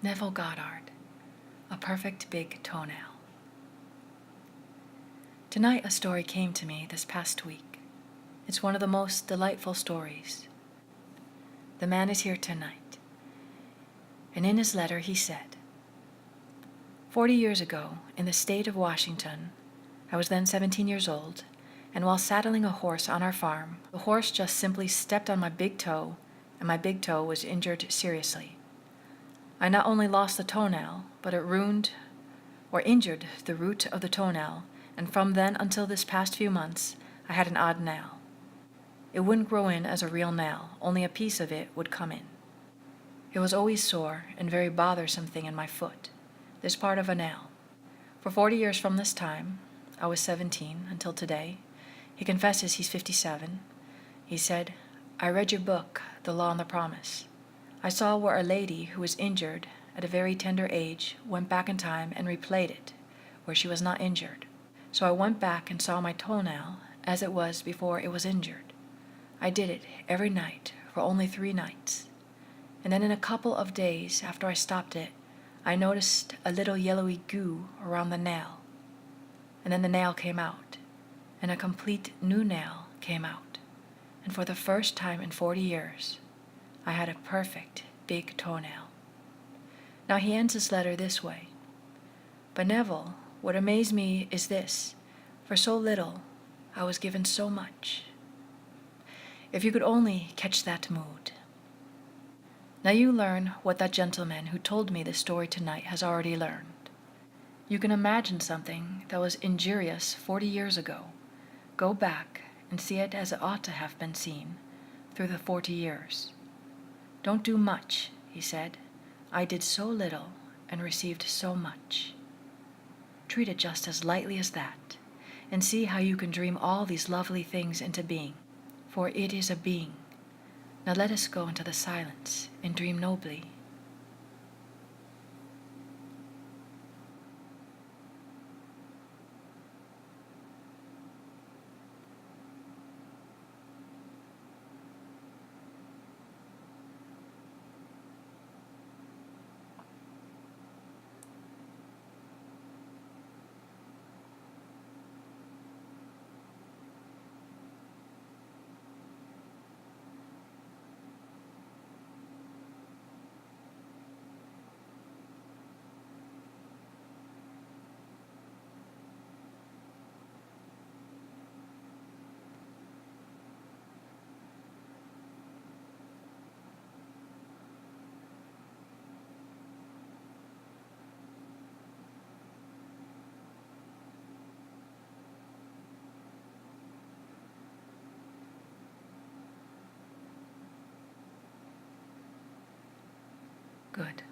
Neville Goddard, A Perfect Big Toenail. Tonight a story came to me this past week. It's one of the most delightful stories. The man is here tonight, and in his letter he said, 40 years ago, in the state of Washington, I was then 17 years old, and while saddling a horse on our farm, the horse just simply stepped on my big toe, and my big toe was injured seriously. I not only lost the toenail, but it ruined or injured the root of the toenail, and from then until this past few months, I had an odd nail. It wouldn't grow in as a real nail, only a piece of it would come in. It was always sore and very bothersome thing in my foot, this part of a nail. For 40 years from this time, I was 17 until today. He confesses he's 57. He said, I read your book, The Law and the Promise. I saw where a lady who was injured at a very tender age went back in time and replayed it, where she was not injured. So I went back and saw my toenail as it was before it was injured. I did it every night for only 3 nights. And then in a couple of days after I stopped it, I noticed a little yellowy goo around the nail. And then the nail came out, and a complete new nail came out. And for the first time in 40 years, I had a perfect big toenail. Now he ends his letter this way. But Neville, what amazed me is this. For so little, I was given so much. If you could only catch that mood. Now you learn what that gentleman who told me this story tonight has already learned. You can imagine something that was injurious 40 years ago. Go back and see it as it ought to have been seen through the 40 years. Don't do much, he said. I did so little and received so much. Treat it just as lightly as that, and see how you can dream all these lovely things into being, for it is a being. Now let us go into the silence and dream nobly. Good.